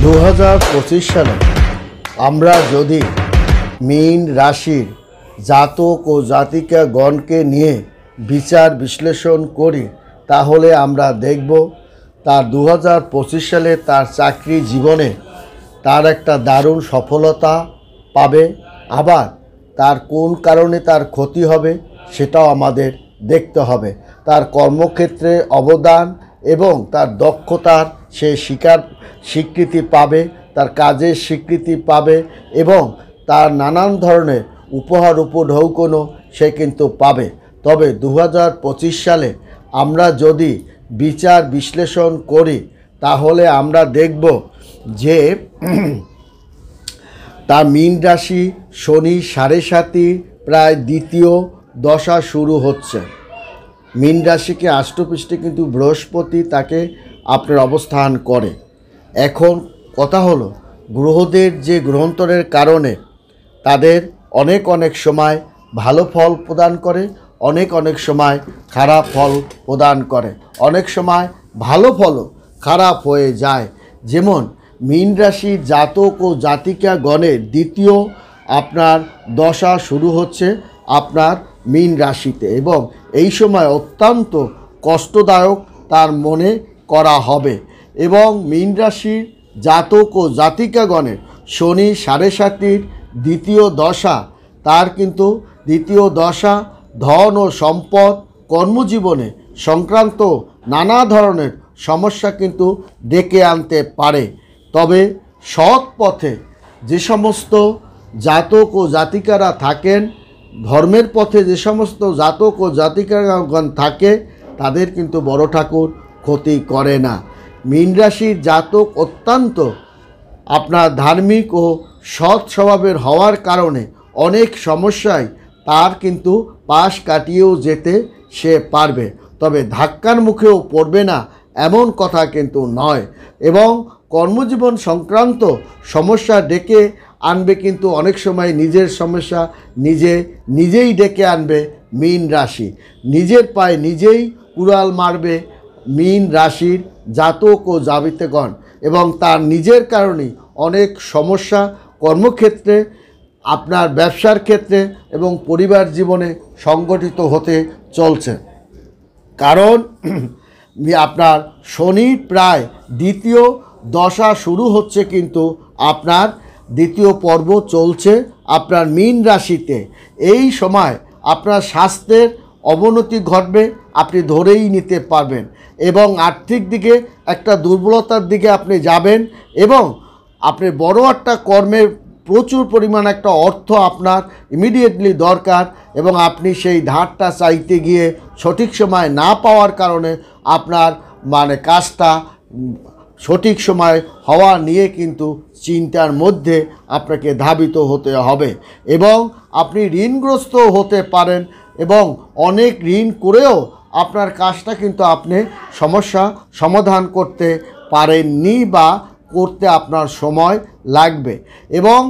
2025 সালে আমরা যদি মীন রাশির জাতক ও জাতিকাগণকে নিয়ে বিচার বিশ্লেষণ করি তাহলে আমরা দেখব তার 2025 সালে তার চাকরি জীবনে তার একটা দারুণ সফলতা পাবে, আবার তার কোন কারণে তার ক্ষতি হবে সেটাও আমাদের দেখতে হবে। তার কর্মক্ষেত্রে অবদান এবং তার দক্ষতার সে স্বীকৃতি পাবে, তার কাজের স্বীকৃতি পাবে এবং তার নানান ধরনের উপহার উপঢৌকনও সে কিন্তু পাবে। তবে 2025 সালে আমরা যদি বিচার বিশ্লেষণ করি তাহলে আমরা দেখব যে তার মীন রাশি শনি 7.5 প্রায় দ্বিতীয় দশা শুরু হচ্ছে। মীন রাশিকে আষ্টপৃষ্ঠে কিন্তু বৃহস্পতি তাকে আপনার অবস্থান করে। এখন কথা হলো গ্রহদের যে গ্রহান্তরের কারণে তাদের অনেক সময় ভালো ফল প্রদান করে, অনেক সময় খারাপ ফল প্রদান করে, অনেক সময় ভালো ফলও খারাপ হয়ে যায়। যেমন মীন রাশির জাতক ও জাতিকাগণের দ্বিতীয় আপনার দশা শুরু হচ্ছে আপনার মীন রাশিতে এবং এই সময় অত্যন্ত কষ্টদায়ক তার মনে করা হবে। এবং মীন রাশির জাতক ও জাতিকাগণের শনি 7.5 দ্বিতীয় দশা, তার কিন্তু দ্বিতীয় দশা ধন ও সম্পদ কর্মজীবনে সংক্রান্ত নানা ধরনের সমস্যা কিন্তু ডেকে আনতে পারে। তবে সৎ পথে যে সমস্ত জাতক ও জাতিকারা থাকেন, ধর্মের পথে যে সমস্ত জাতক ও জাতিকাগণ থাকে তাদের কিন্তু বড় ঠাকুর ক্ষতি করে না। মীন রাশির জাতক অত্যন্ত আপনার ধার্মিক ও সৎ স্বভাবের হওয়ার কারণে অনেক সমস্যায় তার কিন্তু পাশ কাটিয়েও যেতে সে পারবে, তবে ধাক্কার মুখেও পড়বে না এমন কথা কিন্তু নয়। এবং কর্মজীবন সংক্রান্ত সমস্যা ডেকে আনবে, কিন্তু অনেক সময় নিজের সমস্যা নিজেই ডেকে আনবে মীন রাশি। নিজের পায়ে নিজেই কুড়াল মারবে মীন রাশির জাতক ও জাতিকাগণ এবং তার নিজের কারণেই অনেক সমস্যা কর্মক্ষেত্রে, আপনার ব্যবসার ক্ষেত্রে এবং পরিবার জীবনে সংগঠিত হতে চলছে। কারণ আপনার শনির প্রায় দ্বিতীয় দশা শুরু হচ্ছে, কিন্তু আপনার দ্বিতীয় পর্ব চলছে আপনার মীন রাশিতে। এই সময় আপনার স্বাস্থ্যের অবনতি ঘটবে, আপনি ধরেই নিতে পারবেন এবং আর্থিক দিকে একটা দুর্বলতার দিকে আপনি যাবেন এবং আপনি বড় একটা কর্মের প্রচুর পরিমাণ একটা অর্থ আপনার ইমিডিয়েটলি দরকার এবং আপনি সেই ধারটা চাইতে গিয়ে সঠিক সময় না পাওয়ার কারণে আপনার কাজটা সঠিক সময় হওয়া নিয়ে কিন্তু চিন্তার মধ্যে আপনাকে ধাবিত হতে হবে এবং আপনি ঋণগ্রস্ত হতে পারেন এবং অনেক ঋণ করেও আপনার কাজটা কিন্তু আপনি সমস্যা সমাধান করতে পারেননি বা করতে আপনার সময় লাগবে এবং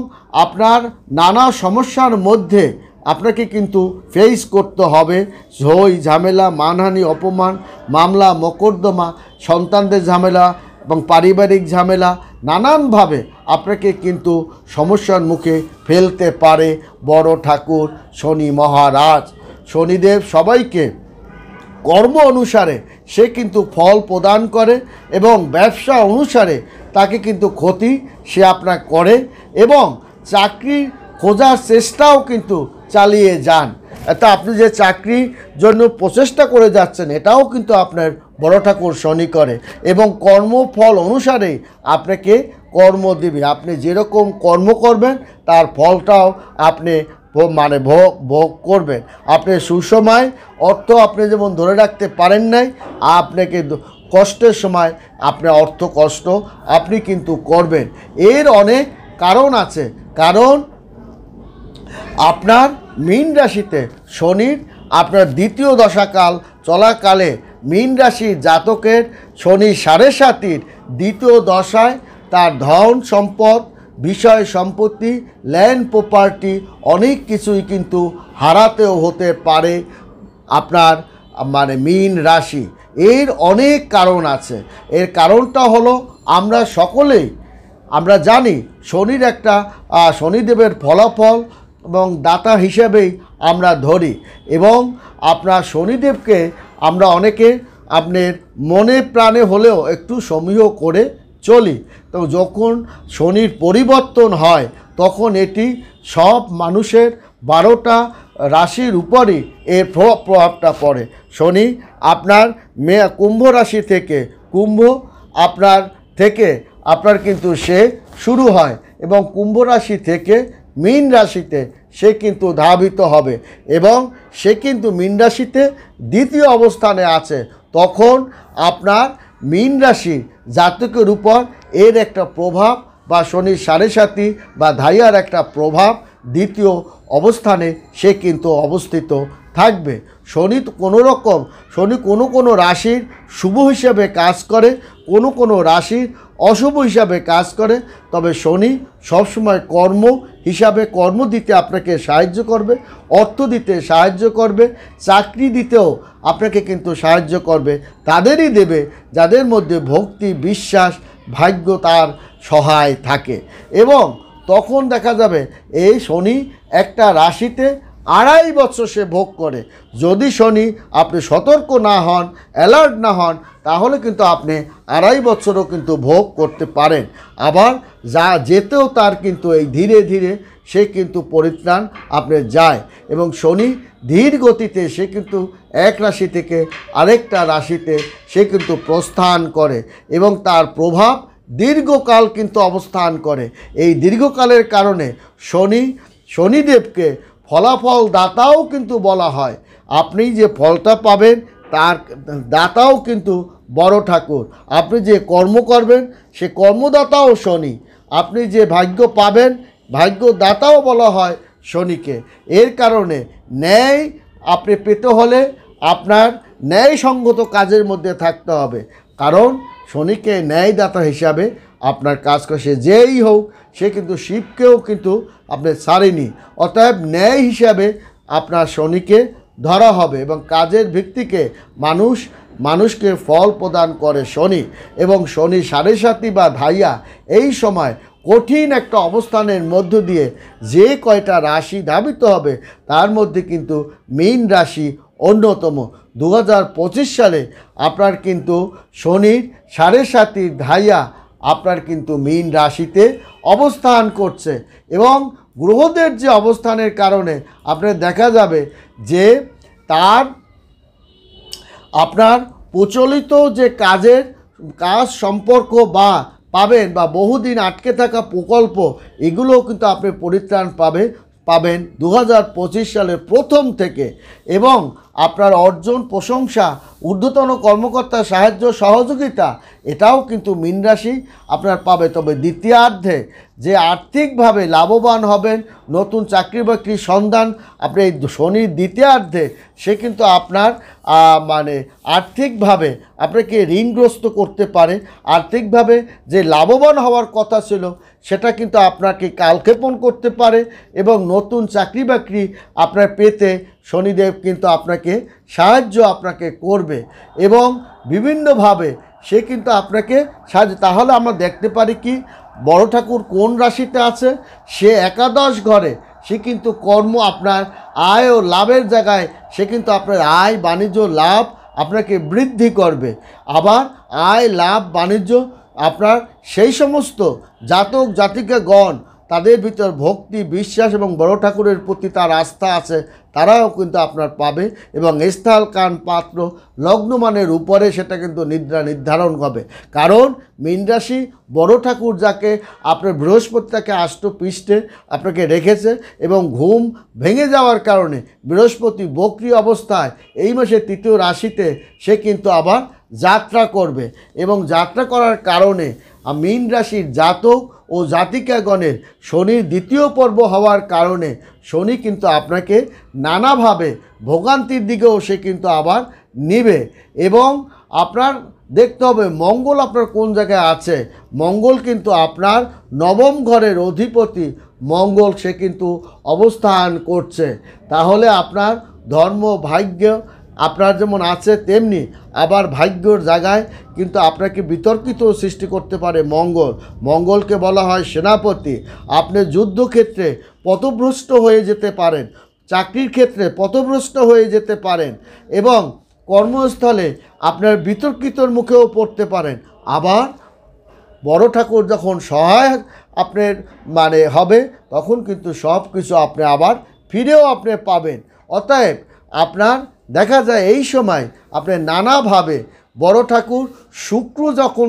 আপনার নানা সমস্যার মধ্যে আপনাকে কিন্তু ফেস করতে হবে। ঝই ঝামেলা, মানহানি, অপমান, মামলা মোকদ্দমা, সন্তানদের ঝামেলা এবং পারিবারিক ঝামেলা নানানভাবে আপনাকে কিন্তু সমস্যার মুখে ফেলতে পারে বড় ঠাকুর শনি মহারাজ। শনিদেব সবাইকে কর্ম অনুসারে সে কিন্তু ফল প্রদান করে এবং ব্যবসা অনুসারে তাকে কিন্তু ক্ষতি সে আপনার করে এবং চাকরি খোঁজার চেষ্টাও কিন্তু চালিয়ে যান। তা আপনি যে চাকরির জন্য প্রচেষ্টা করে যাচ্ছেন এটাও কিন্তু আপনার বড় ঠাকুর শনি করে এবং কর্মফল অনুসারেই আপনাকে কর্ম দেবে। আপনি যেরকম কর্ম করবেন তার ফলটাও আপনি ভোগ করবেন। আপনি সুসময় অর্থ আপনি যেমন ধরে রাখতে পারেন নাই, আপনাকে কষ্টের সময় আপনি অর্থ কষ্ট আপনি কিন্তু করবেন। এর অনেক কারণ আছে, কারণ আপনার মীন রাশিতে শনির আপনার দ্বিতীয় দশাকাল চলাকালে মীন রাশির জাতকের শনি 7.5 দ্বিতীয় দশায় তার ধন সম্পদ, বিষয় সম্পত্তি, ল্যান্ড প্রপার্টি অনেক কিছুই কিন্তু হারাতেও হতে পারে আপনার মীন রাশি। এর অনেক কারণ আছে। এর কারণটা হলো আমরা সকলেই আমরা জানি শনির একটা শনিদেবের ফলাফল এবং দাতা হিসেবেই আমরা ধরি, এবং আপনার শনিদেবকে আমরা অনেকে আপনার মনে প্রাণে হলেও একটু সমীহ করে চলি। তো যখন শনির পরিবর্তন হয় তখন এটি সব মানুষের 12টা রাশির উপরই এর প্রভাবটা পড়ে। শনি আপনার কুম্ভ রাশি থেকে আপনার কিন্তু সে শুরু হয়, এবং কুম্ভ রাশি থেকে মীন রাশিতে সে কিন্তু ধাবিত হবে, এবং সে কিন্তু মীন রাশিতে দ্বিতীয় অবস্থানে আছে। তখন আপনার মীন রাশির জাতকের উপর এর একটা প্রভাব বা শনির সাড়ে সাতি বা ধাইয়ার একটা প্রভাব দ্বিতীয় অবস্থানে সে কিন্তু অবস্থিত থাকবে। শনি কোনো রাশির শুভ হিসাবে কাজ করে, কোনো রাশির অশুভ হিসাবে কাজ করে। তবে শনি সবসময় কর্ম হিসাবে কর্ম দিতে আপনাকে সাহায্য করবে, অর্থ দিতে সাহায্য করবে, চাকরি দিতেও আপনাকে কিন্তু সাহায্য করবে। তাদেরই দেবে যাদের মধ্যে ভক্তি, বিশ্বাস, ভাগ্য তার সহায় থাকে। এবং তখন দেখা যাবে এই শনি একটা রাশিতে 2.5 বছর সে ভোগ করে। যদি শনি আপনি সতর্ক না হন, অ্যালার্ট না হন, তাহলে কিন্তু আপনি 2.5 বছরও কিন্তু ভোগ করতে পারেন। আবার যেতেও তার কিন্তু এই ধীরে ধীরে সে কিন্তু পরিত্রাণ আপনার যায়, এবং শনি ধীর গতিতে সে কিন্তু এক রাশি থেকে আরেকটা রাশিতে সে কিন্তু প্রস্থান করে, এবং তার প্রভাব দীর্ঘকাল কিন্তু অবস্থান করে। এই দীর্ঘকালের কারণে শনিদেবকে ফলাফল দাতাও কিন্তু বলা হয়। আপনি যে ফলটা পাবেন তার দাতাও কিন্তু বড় ঠাকুর। আপনি যে কর্ম করবেন সে কর্মদাতাও শনি। আপনি যে ভাগ্য পাবেন ভাগ্যদাতাও বলা হয় শনিকে। এর কারণে ন্যায় আপনি পেতে হলে আপনার ন্যায়সঙ্গত কাজের মধ্যে থাকতে হবে, কারণ শনিকে ন্যায়দাতা হিসাবে আপনার কাজ করে। সে যেই হোক, সে কিন্তু শিবকেও কিন্তু আপনি ছাড়েনি। অতএব ন্যায় হিসাবে আপনার শনিকে ধরা হবে, এবং কাজের ভিত্তিকে মানুষকে ফল প্রদান করে শনি। এবং শনি সাড়ে সাতি বা ধাইয়া এই সময় কঠিন একটা অবস্থানের মধ্য দিয়ে যে কয়টা রাশি ধাবিত হবে তার মধ্যে কিন্তু মীন রাশি অন্যতম। 2025 সালে আপনার কিন্তু শনির সাড়ে সাতির ধাইয়া আপনার কিন্তু মীন রাশিতে অবস্থান করছে, এবং গ্রহদের যে অবস্থানের কারণে আপনার দেখা যাবে যে তার আপনার প্রচলিত যে কাজ সম্পর্ক বা পাবেন বা বহুদিন আটকে থাকা প্রকল্প, এগুলোও কিন্তু আপনি পরিত্রাণ পাবেন 2025 সালের প্রথম থেকে। এবং আপনার অর্জন, প্রশংসা, ঊর্ধ্বতন কর্মকর্তার সাহায্য সহযোগিতা, এটাও কিন্তু মীন রাশি আপনার পাবে। তবে দ্বিতীয়ার্ধে যে আর্থিকভাবে লাভবান হবেন, নতুন চাকরি বাকরির সন্ধান আপনি এই শনির দ্বিতীয়ার্ধে সে কিন্তু আপনার আর্থিকভাবে আপনাকে ঋণগ্রস্ত করতে পারে। আর্থিকভাবে যে লাভবান হওয়ার কথা ছিল সেটা কিন্তু আপনাকে কালক্ষেপণ করতে পারে, এবং নতুন চাকরি বাকরি আপনার পেতে শনিদেব কিন্তু আপনাকে সাহায্য করবে, এবং বিভিন্নভাবে সে কিন্তু আপনাকে সাহায্য। তাহলে আমরা দেখতে পারি কি বড় ঠাকুর কোন রাশিতে আছে, সে একাদশ ঘরে, সে কিন্তু কর্ম আপনার আয় ও লাভের জায়গায় সে কিন্তু আপনার আয়, বাণিজ্য, লাভ আপনাকে বৃদ্ধি করবে। আবার আয়, লাভ, বাণিজ্য আপনার সেই সমস্ত জাতক জাতিকাগণ তাদের ভিতর ভক্তি, বিশ্বাস এবং বড় ঠাকুরের প্রতি তার আস্থা আছে, তারাও কিন্তু আপনার পাবে। এবং স্থল, কান, পাত্র, লগ্নমানের উপরে সেটা কিন্তু নির্ধারণ হবে, কারণ মীন রাশি বড় ঠাকুর যাকে আপনার বৃহস্পতি তাকে আষ্টপৃষ্ঠে আপনাকে রেখেছে, এবং ঘুম ভেঙে যাওয়ার কারণে বৃহস্পতি বক্রী অবস্থায় এই মাসে 3য় রাশিতে সে কিন্তু আবার যাত্রা করবে, এবং যাত্রা করার কারণে মীন রাশির জাতক ও জাতিকাগণের শনির দ্বিতীয় পর্ব হওয়ার কারণে শনি কিন্তু আপনাকে নানাভাবে ভোগান্তির দিকেও সে কিন্তু আবার নিবে। এবং আপনার দেখতে হবে মঙ্গল আপনার কোন জায়গায় আছে। মঙ্গল কিন্তু আপনার 9ম ঘরের অধিপতি মঙ্গল, সে কিন্তু অবস্থান করছে। তাহলে আপনার ধর্ম, ভাগ্য, আপনার যেমন আছে, তেমনি আবার ভাগ্যর জায়গায় কিন্তু আপনাকে বিতর্কিত সৃষ্টি করতে পারে মঙ্গল। মঙ্গলকে বলা হয় সেনাপতি। আপনি যুদ্ধক্ষেত্রে পথভ্রষ্ট হয়ে যেতে পারেন, চাকরির ক্ষেত্রে পথভ্রষ্ট হয়ে যেতে পারেন, এবং কর্মস্থলে আপনার বিতর্কিতর মুখেও পড়তে পারেন। আবার বড় ঠাকুর যখন সহায়ক আপনার হবে, তখন কিন্তু সব কিছু আপনি আবার ফিরেও আপনি পাবেন। অতএব আপনার দেখা যায় এই সময় আপনি নানাভাবে বড় ঠাকুর শুক্র যখন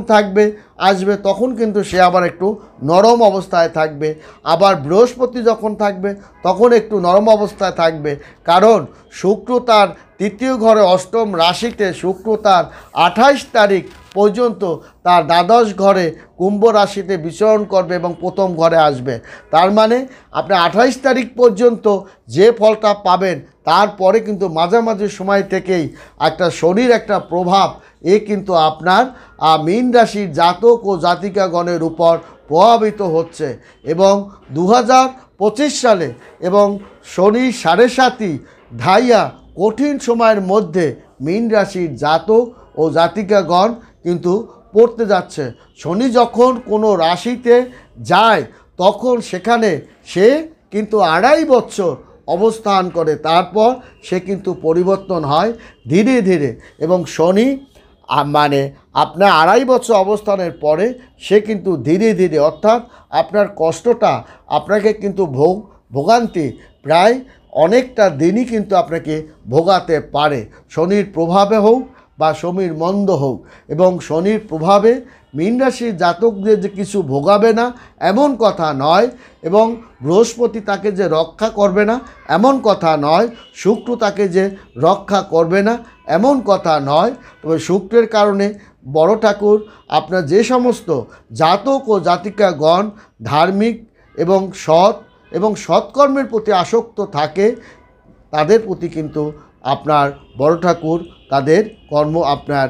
আসবে তখন কিন্তু সে আবার একটু নরম অবস্থায় থাকবে। আবার বৃহস্পতি যখন থাকবে তখন একটু নরম অবস্থায় থাকবে, কারণ শুক্র তার তৃতীয় ঘরে অষ্টম রাশিতে, শুক্র তার 28 তারিখ পর্যন্ত তার দ্বাদশ ঘরে কুম্ভ রাশিতে বিচরণ করবে এবং প্রথম ঘরে আসবে। তার মানে আপনি 28 তারিখ পর্যন্ত যে ফলটা পাবেন, তারপরে কিন্তু মাঝামাঝি সময় থেকেই একটা শনির একটা প্রভাব কিন্তু আপনার মীন রাশির জাতক ও জাতিকাগণের উপর প্রভাবিত হচ্ছে। এবং 2025 সালে এবং শনি 7.5 ঢাইয়া কঠিন সময়ের মধ্যে মীন রাশির জাতক ও জাতিকাগণ কিন্তু পড়তে যাচ্ছে। শনি যখন কোনো রাশিতে যায় তখন সেখানে সে কিন্তু 2.5 বছর অবস্থান করে, তারপর সে কিন্তু পরিবর্তন হয় ধীরে ধীরে। এবং শনি আপনার 2.5 বছর অবস্থানের পরে সে কিন্তু ধীরে ধীরে, অর্থাৎ আপনার কষ্টটা আপনাকে কিন্তু ভোগান্তি প্রায় অনেকটা দিনই কিন্তু আপনাকে ভোগাতে পারে, শনির প্রভাবে হোক বা শনির মন্দ হোক। এবং শনির প্রভাবে মীন রাশির জাতকদের যে কিছু ভোগাবে না এমন কথা নয়, এবং বৃহস্পতি তাকে যে রক্ষা করবে না এমন কথা নয়, শুক্র তাকে যে রক্ষা করবে না এমন কথা নয়। তবে শুক্রের কারণে বড় ঠাকুর আপনার যে সমস্ত জাতক ও জাতিকাগণ ধার্মিক এবং সৎকর্মের প্রতি আসক্ত থাকে, তাদের প্রতি কিন্তু আপনার বড় ঠাকুর তাদের আপনার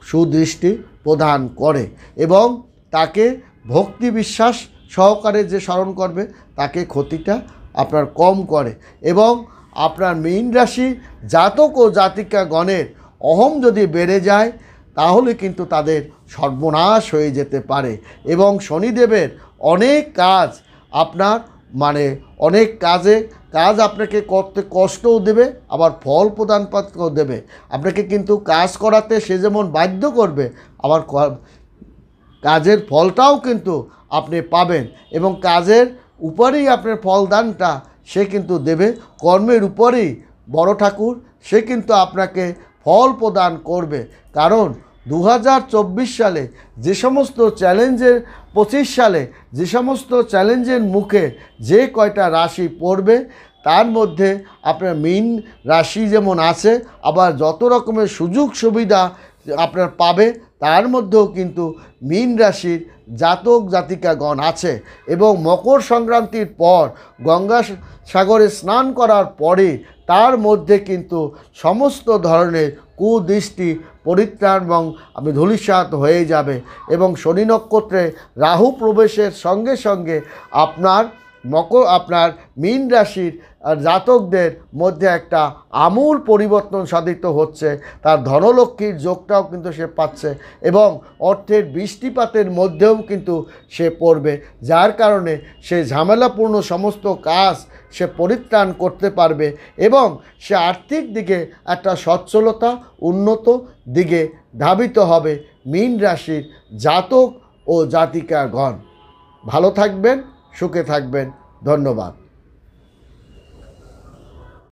সুদৃষ্টি প্রদান করে এবং তাকে ভক্তি বিশ্বাস সহকারে যে স্মরণ করবে তাকে ক্ষতিটা আপনার কম করে। এবং আপনার মীন রাশি জাতক ও জাতিকাগণের অহম যদি বেড়ে যায় তাহলে কিন্তু তাদের সর্বনাশ হয়ে যেতে পারে। এবং শনিদেবের অনেক কাজ আপনার অনেক কাজ আপনাকে করতে কষ্টও দেবে, আবার ফল প্রদান দেবে। আপনাকে কিন্তু কাজ করাতে সে যেমন বাধ্য করবে, আবার কাজের ফলটাও কিন্তু আপনি পাবেন। এবং কাজের উপরেই আপনার ফলদানটা সে কিন্তু দেবে, কর্মের উপরেই বড় ঠাকুর সে কিন্তু আপনাকে ফল প্রদান করবে। কারণ 2024 সালে যে সমস্ত চ্যালেঞ্জের 25 সালে যে সমস্ত চ্যালেঞ্জের মুখে যে কয়টা রাশি পড়বে, তার মধ্যে আপনার মীন রাশি যেমন আছে, আবার যত রকমের সুযোগ সুবিধা আপনার পাবে তার মধ্যেও কিন্তু মীন রাশির জাতক জাতিকাগণ আছে। এবং মকর সংক্রান্তির পর গঙ্গা সাগরে স্নান করার পরে তার মধ্যে কিন্তু সমস্ত ধরনের কুদৃষ্টি পরিত্রাণ এবং ধূলিসাৎ হয়ে যাবে। এবং শনি নক্ষত্রে রাহু প্রবেশের সঙ্গে সঙ্গে আপনার মীন রাশির জাতকদের মধ্যে একটা আমূল পরিবর্তন সাধিত হচ্ছে। তার ধনলক্ষ্মীর যোগটাও কিন্তু সে পাচ্ছে এবং অর্থের বৃষ্টিপাতের মধ্যেও কিন্তু সে পড়বে, যার কারণে সে ঝামেলাপূর্ণ সমস্ত কাজ সে পরিত্রাণ করতে পারবে এবং সে আর্থিক দিকে একটা সচ্ছলতা উন্নত দিকে ধাবিত হবে মীন রাশির জাতক ও জাতিকাগণ। ভালো থাকবেন, সুখে থাকবেন। ধন্যবাদ।